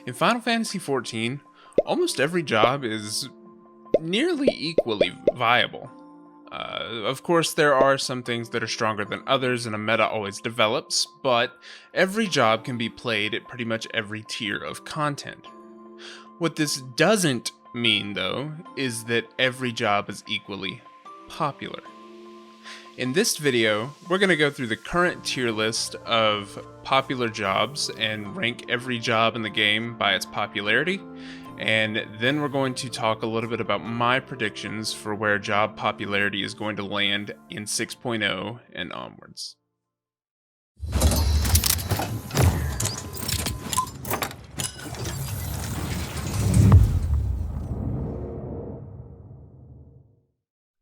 In Final Fantasy XIV, almost every job is nearly equally viable. Of course, there are some things that are stronger than others, and a meta always develops, but every job can be played at pretty much every tier of content. What this doesn't mean, though, is that every job is equally popular. In this video, we're going to go through the current tier list of popular jobs and rank every job in the game by its popularity, and then we're going to talk a little bit about my predictions for where job popularity is going to land in 6.0 and onwards.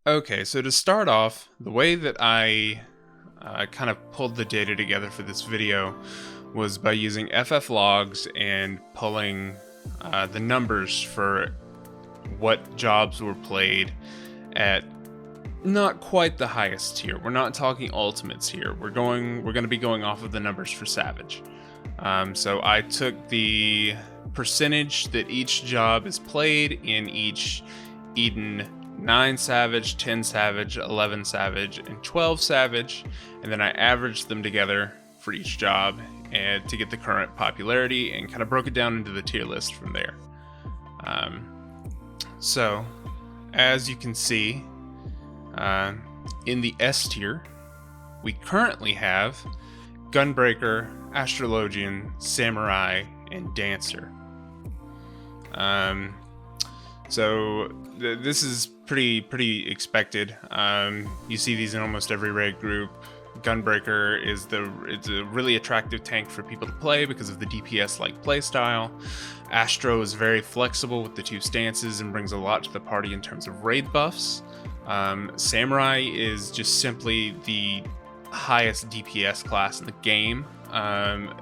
Okay, so to start off, the way that I kind of pulled the data together for this video was by using FFLogs and pulling the numbers for what jobs were played at not quite the highest tier. We're not talking ultimates here. We're going to be going off of the numbers for Savage. So I took the percentage that each job is played in each Eden 9 Savage, 10 Savage, 11 Savage, and 12 Savage, and then I averaged them together for each job and to get the current popularity and kind of broke it down into the tier list from there. So, as you can see, in the S tier, we currently have Gunbreaker, Astrologian, Samurai, and Dancer. This is pretty expected. You see these in almost every raid group. Gunbreaker it's a really attractive tank for people to play because of the DPS-like playstyle. Astro is very flexible with the two stances and brings a lot to the party in terms of raid buffs. Samurai is just simply the highest DPS class in the game.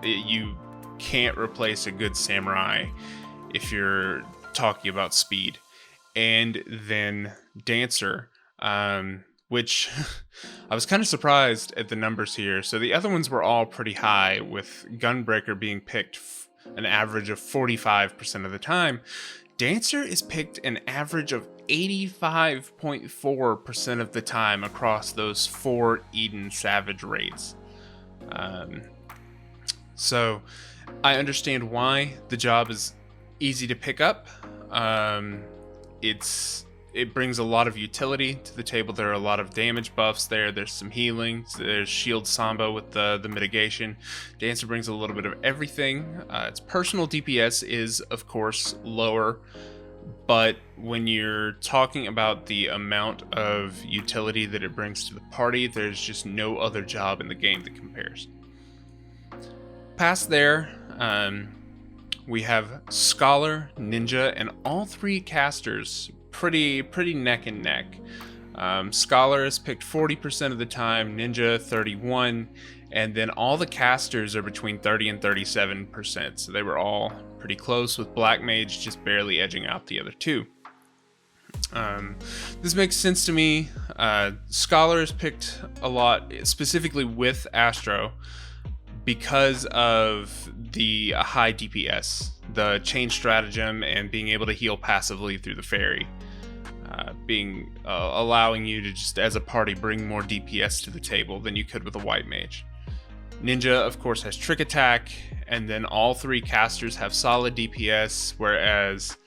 You can't replace a good Samurai if you're talking about speed. And then Dancer, which I was kind of surprised at the numbers here. So the other ones were all pretty high, with Gunbreaker being picked an average of 45% of the time. Dancer is picked an average of 85.4% of the time across those 4 Eden Savage raids. So I understand why the job is easy to pick up. It brings a lot of utility to the table. There are a lot of damage buffs there. There's some healing. There's shield samba with the mitigation. Dancer brings a little bit of everything. Its personal DPS is, of course, lower, but when you're talking about the amount of utility that it brings to the party, there's just no other job in the game that compares. Past there, we have Scholar, Ninja, and all 3 casters pretty neck and neck. Scholar is picked 40% of the time, Ninja 31%, and then all the casters are between 30 and 37%. So they were all pretty close, with Black Mage just barely edging out the other 2. This makes sense to me. Scholar is picked a lot, specifically with Astro, because of the high DPS, the chain stratagem, and being able to heal passively through the fairy, allowing you to just as a party bring more DPS to the table than you could with a white mage. Ninja, of course, has trick attack, and then all 3 casters have solid DPS, whereas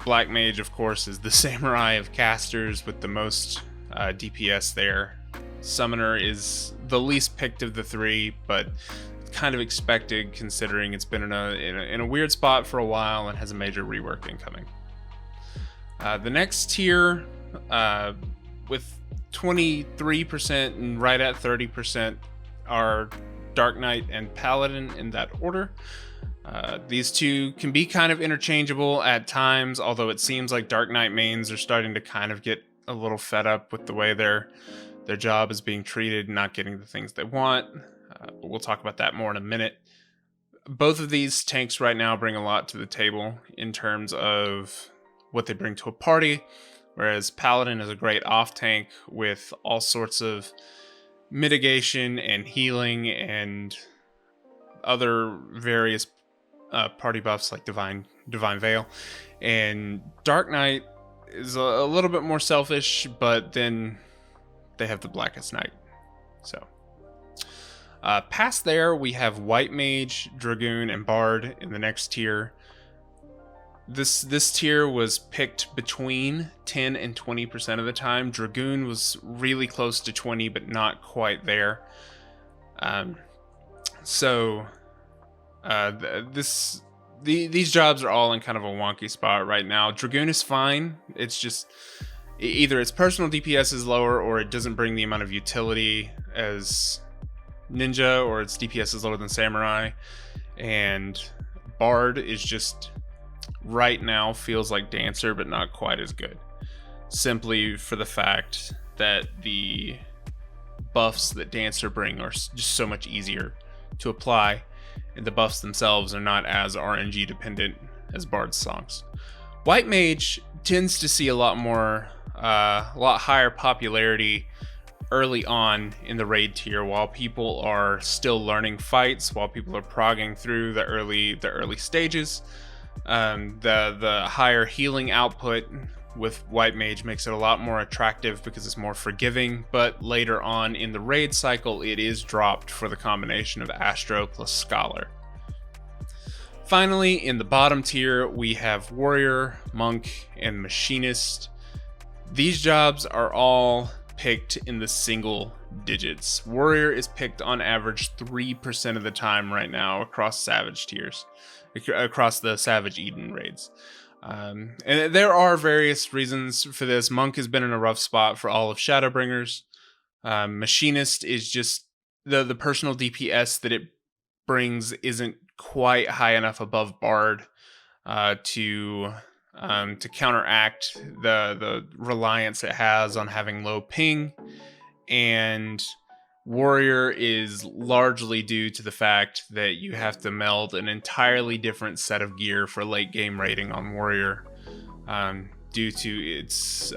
Black Mage, of course, is the samurai of casters with the most DPS there. Summoner is the least picked of the 3, but kind of expected considering it's been in a weird spot for a while and has a major rework incoming. The next tier, with 23% and right at 30%, are Dark Knight and Paladin in that order. These two can be kind of interchangeable at times, although it seems like Dark Knight mains are starting to kind of get a little fed up with the way their job is being treated and not getting the things they want. But we'll talk about that more in a minute. Both of these tanks right now bring a lot to the table in terms of what they bring to a party, whereas Paladin is a great off tank with all sorts of mitigation and healing and other various party buffs like Divine Veil, and Dark Knight is a little bit more selfish, but then they have the Blackest Night. So past there, we have White Mage, Dragoon, and Bard in the next tier. This tier was picked between 10 and 20% of the time. Dragoon was really close to 20, but not quite there. These jobs are all in kind of a wonky spot right now. Dragoon is fine. It's just either its personal DPS is lower, or it doesn't bring the amount of utility as Ninja, or its DPS is lower than Samurai. And Bard is just right now feels like Dancer, but not quite as good, simply for the fact that the buffs that Dancer bring are just so much easier to apply, and the buffs themselves are not as RNG dependent as Bard's songs. White Mage tends to see a lot higher popularity early on in the raid tier, while people are still learning fights, while people are progging through the early stages. The higher healing output with White Mage makes it a lot more attractive because it's more forgiving, but later on in the raid cycle it is dropped for the combination of Astro plus Scholar. Finally, in the bottom tier, we have Warrior, Monk, and Machinist. These jobs are all picked in the single digits. Warrior is picked on average 3% of the time right now across Savage tiers, across the Savage Eden raids. And there are various reasons for this. Monk has been in a rough spot for all of Shadowbringers. Machinist is just the personal DPS that it brings isn't quite high enough above Bard to counteract the reliance it has on having low ping. And Warrior is largely due to the fact that you have to meld an entirely different set of gear for late game raiding on Warrior, due to its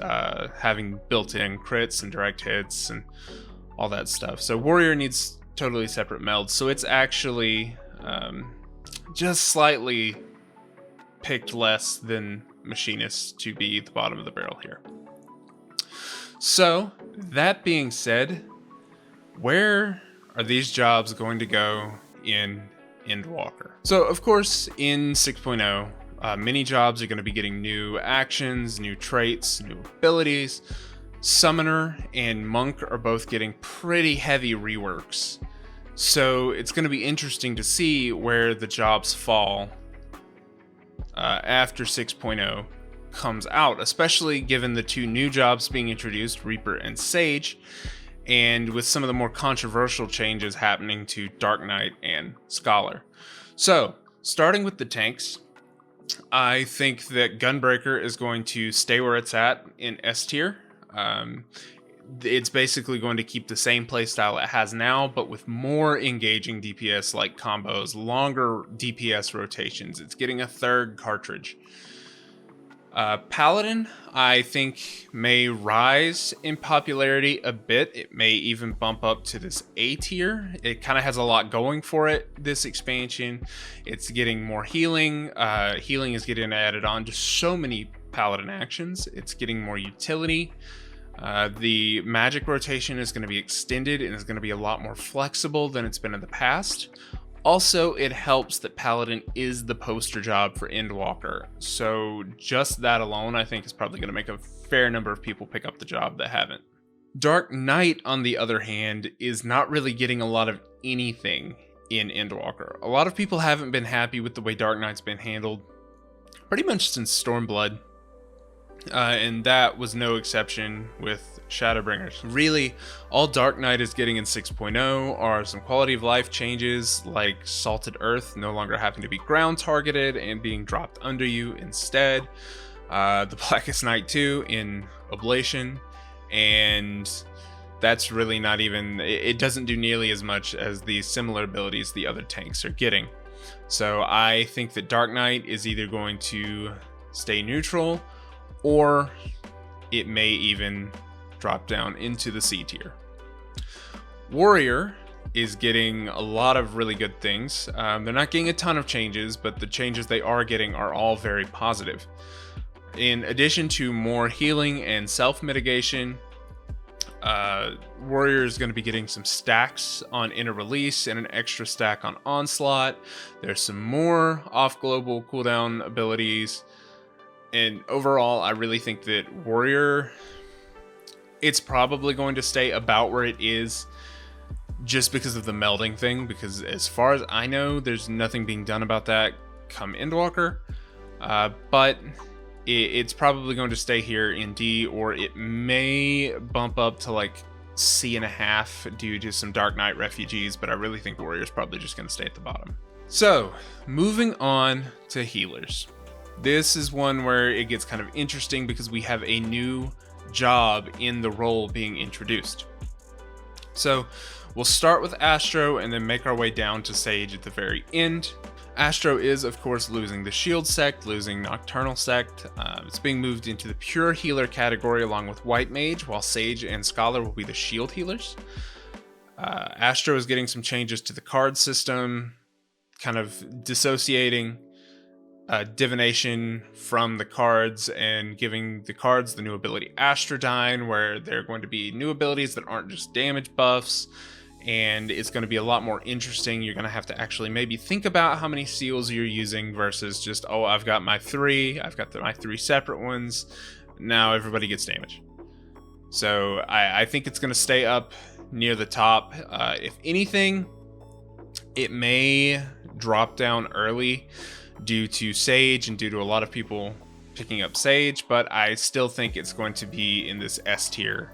having built-in crits and direct hits and all that stuff. So Warrior needs totally separate melds, so it's actually just slightly picked less than Machinist to be the bottom of the barrel here. So that being said, where are these jobs going to go in Endwalker? So of course in 6.0, many jobs are going to be getting new actions, new traits, new abilities. Summoner and Monk are both getting pretty heavy reworks. So it's going to be interesting to see where the jobs fall after 6.0 comes out, especially given the two new jobs being introduced, Reaper and Sage, and with some of the more controversial changes happening to Dark Knight and Scholar. So, starting with the tanks, I think that Gunbreaker is going to stay where it's at in S tier. It's basically going to keep the same playstyle it has now, but with more engaging DPS like combos, longer DPS rotations. It's getting a third cartridge. Paladin, I think, may rise in popularity a bit. It may even bump up to this A tier. It kind of has a lot going for it, this expansion. It's getting more healing. Healing is getting added on to so many Paladin actions. It's getting more utility. The magic rotation is going to be extended and is going to be a lot more flexible than it's been in the past. Also, it helps that Paladin is the poster job for Endwalker, so just that alone I think is probably going to make a fair number of people pick up the job that haven't. Dark Knight, on the other hand, is not really getting a lot of anything in Endwalker. A lot of people haven't been happy with the way Dark Knight's been handled pretty much since Stormblood, and that was no exception with Shadowbringers. Really, all Dark Knight is getting in 6.0 are some quality of life changes, like Salted Earth no longer having to be ground targeted and being dropped under you instead, the Blackest Night 2 in Oblation, and that's really not even, it doesn't do nearly as much as the similar abilities the other tanks are getting. So I think that Dark Knight is either going to stay neutral, or it may even drop down into the C tier. Warrior is getting a lot of really good things. They're not getting a ton of changes, but the changes they are getting are all very positive. In addition to more healing and self-mitigation, Warrior is going to be getting some stacks on inner release and an extra stack on onslaught. There's some more off-global cooldown abilities. And overall, I really think that Warrior, it's probably going to stay about where it is just because of the melding thing, because as far as I know, there's nothing being done about that come Endwalker. But it's probably going to stay here in D, or it may bump up to like C.5 due to some Dark Knight refugees, but I really think Warrior's probably just going to stay at the bottom. So, moving on to healers. This is one where it gets kind of interesting because we have a new job in the role being introduced. So, we'll start with Astro and then make our way down to Sage at the very end. Astro is, of course, losing the Shield Sect, losing Nocturnal Sect. It's being moved into the Pure Healer category along with White Mage, while Sage and Scholar will be the Shield Healers. Astro is getting some changes to the card system, kind of dissociating divination from the cards and giving the cards the new ability Astrodyne, where they're going to be new abilities that aren't just damage buffs. And it's going to be a lot more interesting. You're going to have to actually maybe think about how many seals you're using versus just, oh, I've got my three. I've got my three separate ones. Now everybody gets damage. So I think it's going to stay up near the top. If anything, it may drop down early due to Sage and due to a lot of people picking up Sage. But I still think it's going to be in this S tier.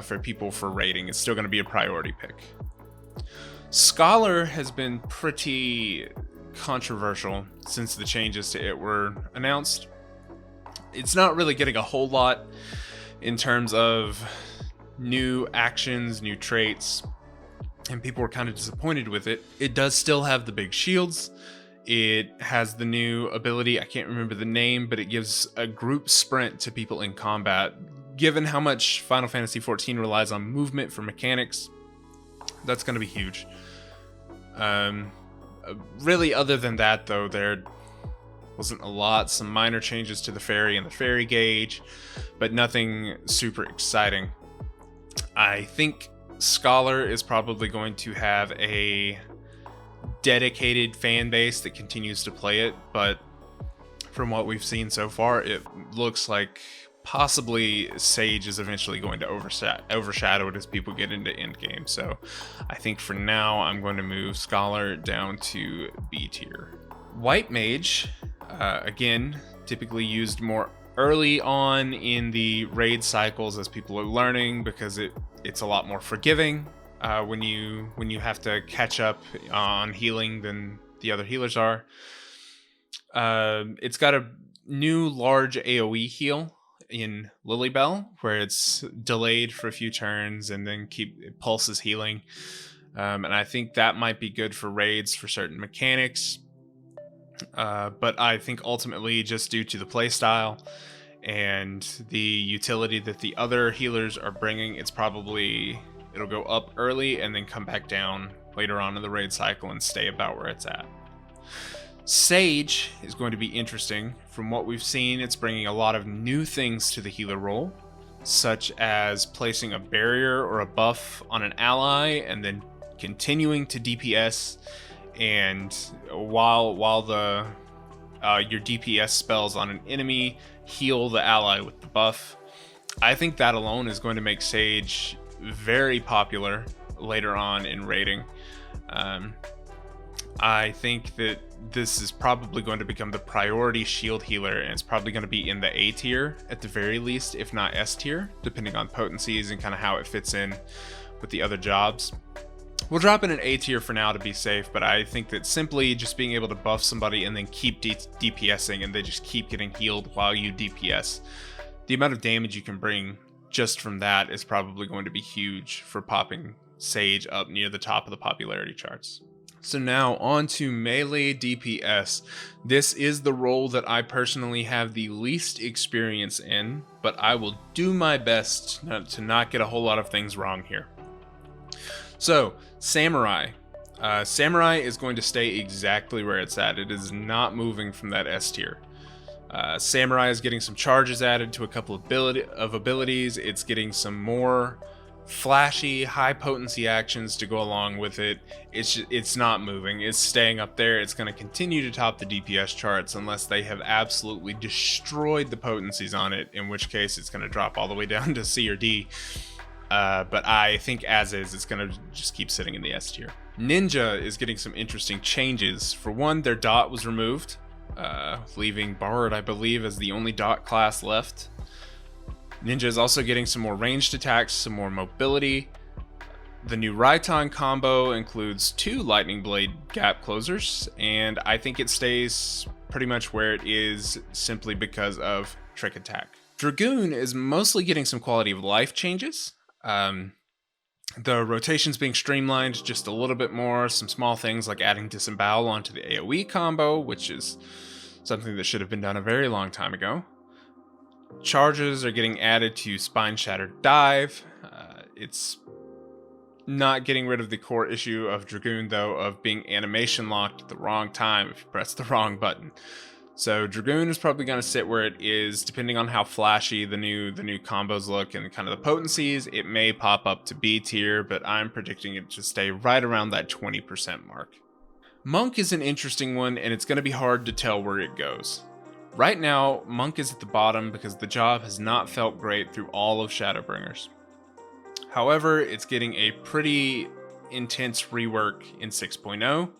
For people for rating. It's still going to be a priority pick. Scholar has been pretty controversial since the changes to it were announced. It's not really getting a whole lot in terms of new actions, new traits, and people were kind of disappointed with it. It does still have the big shields. It has the new ability, I can't remember the name, but it gives a group sprint to people in combat. Given how much Final Fantasy XIV relies on movement for mechanics, that's going to be huge. Really, other than that, though, there wasn't a lot. Some minor changes to the fairy and the fairy gauge, but nothing super exciting. I think Scholar is probably going to have a dedicated fan base that continues to play it, but from what we've seen so far, it looks like possibly Sage is eventually going to overshadow it as people get into endgame. So I think for now, I'm going to move Scholar down to B tier. White Mage, again, typically used more early on in the raid cycles as people are learning, because it's a lot more forgiving when you have to catch up on healing than the other healers are. It's got a new large AoE heal in Lilybell, where it's delayed for a few turns and then it pulses healing. And I think that might be good for raids for certain mechanics. But I think ultimately, just due to the playstyle and the utility that the other healers are bringing, it'll go up early and then come back down later on in the raid cycle and stay about where it's at. Sage is going to be interesting. From what we've seen, it's bringing a lot of new things to the healer role, such as placing a barrier or a buff on an ally and then continuing to DPS, and while your DPS spells on an enemy heal the ally with the buff. I think that alone is going to make Sage very popular later on in raiding. I think that this is probably going to become the priority shield healer, and it's probably going to be in the A tier at the very least, if not S tier, depending on potencies and kind of how it fits in with the other jobs. We'll drop in an A tier for now to be safe, but I think that simply just being able to buff somebody and then keep DPSing and they just keep getting healed while you DPS, the amount of damage you can bring just from that is probably going to be huge for popping Sage up near the top of the popularity charts. So now on to melee DPS. This is the role that I personally have the least experience in, but I will do my best to not get a whole lot of things wrong here. So, Samurai. Samurai is going to stay exactly where it's at. It is not moving from that S tier. Samurai is getting some charges added to a couple of abilities. It's getting some more flashy, high potency actions to go along with it. It's not moving. It's staying up there. It's going to continue to top the DPS charts unless they have absolutely destroyed the potencies on it, in which case it's going to drop all the way down to C or D. But I think as is, it's going to just keep sitting in the S tier. Ninja is getting some interesting changes. For one, their dot was removed, leaving Bard, I believe, as the only dot class left. Ninja is also getting some more ranged attacks, some more mobility. The new Raiton combo includes 2 Lightning Blade gap closers, and I think it stays pretty much where it is simply because of Trick Attack. Dragoon is mostly getting some quality of life changes. The rotation's being streamlined just a little bit more, some small things like adding Disembowel onto the AoE combo, which is something that should have been done a very long time ago. Charges are getting added to Spine Shattered Dive. It's not getting rid of the core issue of Dragoon, though, of being animation locked at the wrong time if you press the wrong button. So Dragoon is probably going to sit where it is, depending on how flashy the new combos look and kind of the potencies. It may pop up to B tier, but I'm predicting it to stay right around that 20% mark. Monk is an interesting one, and it's going to be hard to tell where it goes. Right now, Monk is at the bottom because the job has not felt great through all of Shadowbringers. However, it's getting a pretty intense rework in 6.0,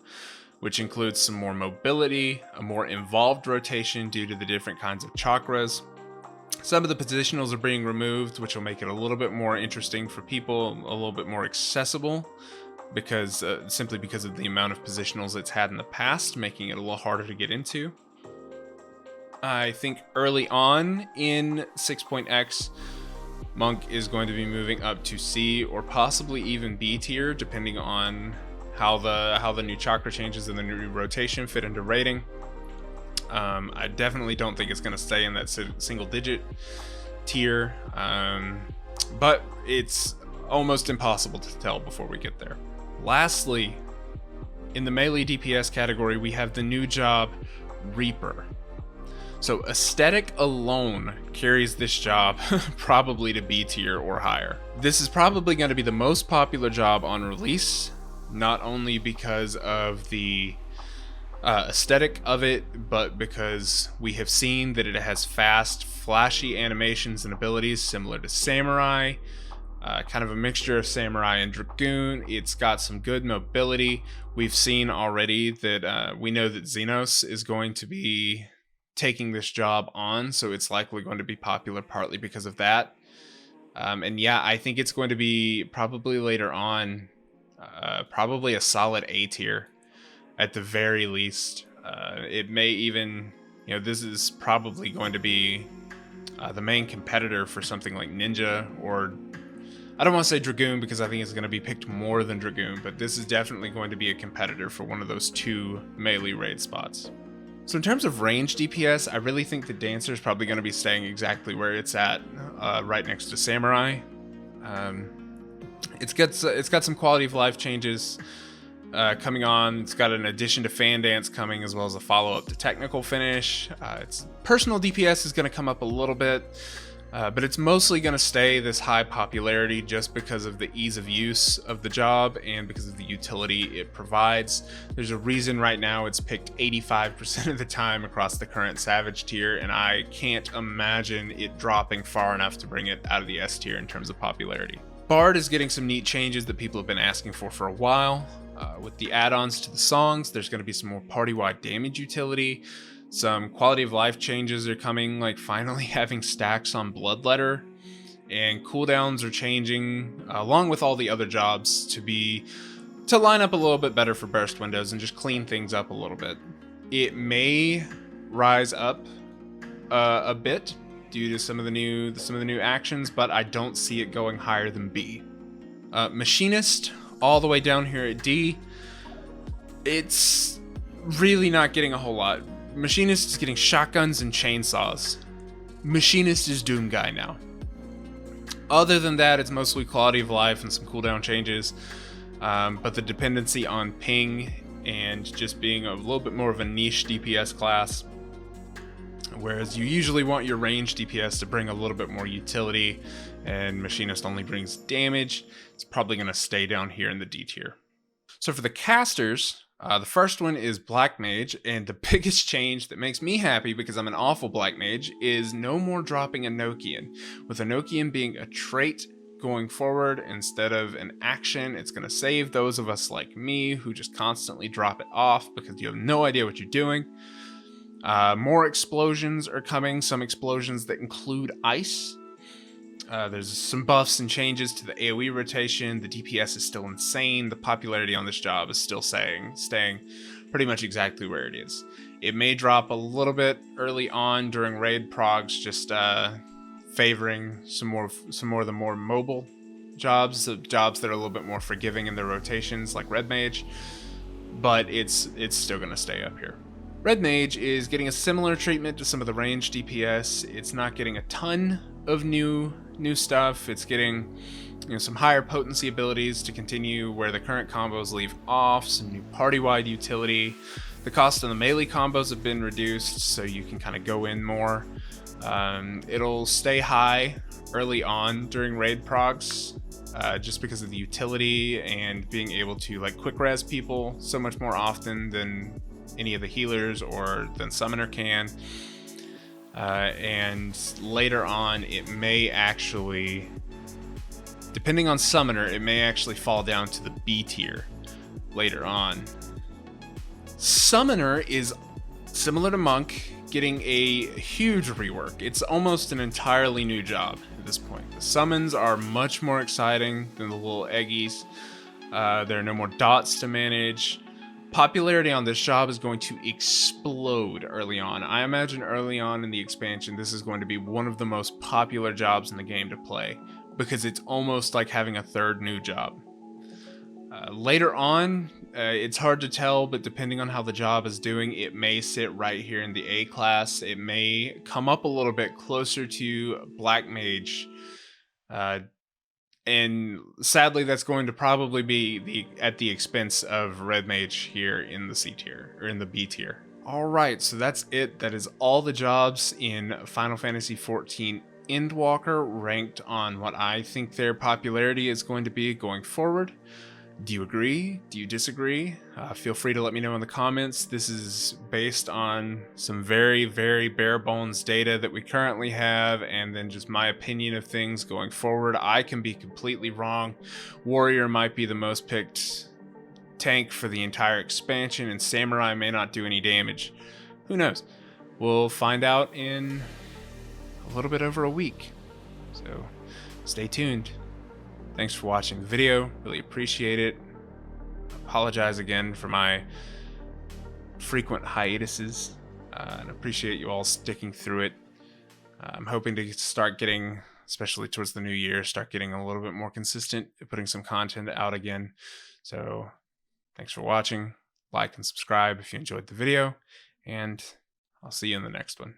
which includes some more mobility, a more involved rotation due to the different kinds of chakras. Some of the positionals are being removed, which will make it a little bit more interesting for people, a little bit more accessible, because simply because of the amount of positionals it's had in the past, making it a little harder to get into. I think early on in 6.x, Monk is going to be moving up to C or possibly even B tier, depending on how the new chakra changes and the new rotation fit into rating. I definitely don't think it's going to stay in that single digit tier, but it's almost impossible to tell before we get there. Lastly, in the melee DPS category, we have the new job, Reaper. So aesthetic alone carries this job probably to B tier or higher. This is probably going to be the most popular job on release, not only because of the aesthetic of it, but because we have seen that it has fast, flashy animations and abilities similar to Samurai, kind of a mixture of Samurai and Dragoon. It's got some good mobility. We've seen already that we know that Xenos is going to be taking this job on, so it's likely going to be popular partly because of that. And yeah, I think it's going to be probably later on, probably a solid A tier at the very least. It may even, this is probably going to be the main competitor for something like Ninja, or I don't want to say Dragoon because I think it's going to be picked more than Dragoon, but this is definitely going to be a competitor for one of those 2 melee raid spots. So in terms of range DPS, I really think the Dancer is probably going to be staying exactly where it's at, right next to Samurai. It's got some quality of life changes coming on. It's got an addition to Fan Dance coming, as well as a follow-up to Technical Finish. Its personal DPS is going to come up a little bit, but it's mostly going to stay this high popularity just because of the ease of use of the job and because of the utility it provides. There's a reason right now it's picked 85% of the time across the current Savage tier, and I can't imagine it dropping far enough to bring it out of the S tier in terms of popularity. Bard is getting some neat changes that people have been asking for a while. With the add-ons to the songs, there's going to be some more party-wide damage utility. Some quality of life changes are coming, like finally having stacks on Bloodletter, and cooldowns are changing along with all the other jobs to line up a little bit better for burst windows and just clean things up a little bit. It may rise up a bit due to some of the new actions, but I don't see it going higher than B. Machinist all the way down here at D. It's really not getting a whole lot. Machinist is getting shotguns and chainsaws. Machinist is Doom Guy now. Other than that, it's mostly quality of life and some cooldown changes. but the dependency on ping and just being a little bit more of a niche DPS class, whereas you usually want your range DPS to bring a little bit more utility and machinist only brings damage, it's probably going to stay down here in the D tier. So for the casters, the first one is Black Mage, and the biggest change that makes me happy because I'm an awful Black Mage is no more dropping Enochian. With Enochian being a trait going forward instead of an action, it's going to save those of us like me who just constantly drop it off because you have no idea what you're doing. More explosions are coming, some explosions that include ice. There's some buffs and changes to the AoE rotation. The DPS is still insane. The popularity on this job is still staying pretty much exactly where it is. It may drop a little bit early on during raid progs, just favoring some more of the more mobile jobs, jobs that are a little bit more forgiving in their rotations, like Red Mage. But it's still going to stay up here. Red Mage is getting a similar treatment to some of the range DPS. It's not getting a ton of new stuff. It's getting, some higher potency abilities to continue where the current combos leave off, some new party-wide utility. The cost of the melee combos have been reduced, so you can kind of go in more. It'll stay high early on during raid progs, just because of the utility and being able to quick res people so much more often than any of the healers or than Summoner can. And later on, it may actually, depending on Summoner, it may actually fall down to the B tier later on. Summoner is similar to Monk, getting a huge rework. It's almost an entirely new job at this point. The summons are much more exciting than the little eggies. There are no more dots to manage. Popularity on this job is going to explode early on. I imagine early on in the expansion, this is going to be one of the most popular jobs in the game to play, because it's almost like having a third new job. Later on, it's hard to tell, but depending on how the job is doing, it may sit right here in the A class. It may come up a little bit closer to Black Mage. And sadly, that's going to probably be at the expense of Red Mage here in the C tier, or in the B tier. Alright, so that's it. That is all the jobs in Final Fantasy XIV Endwalker, ranked on what I think their popularity is going to be going forward. Do you agree? Do you disagree? Feel free to let me know in the comments. This is based on some very, very bare bones data that we currently have, and then just my opinion of things going forward. I can be completely wrong. Warrior might be the most picked tank for the entire expansion, and Samurai may not do any damage. Who knows? We'll find out in a little bit over a week. So stay tuned. Thanks for watching the video, really appreciate it. Apologize again for my frequent hiatuses, and appreciate you all sticking through it. I'm hoping to start getting, especially towards the new year, start getting a little bit more consistent, putting some content out again. So thanks for watching, like and subscribe if you enjoyed the video, and I'll see you in the next one.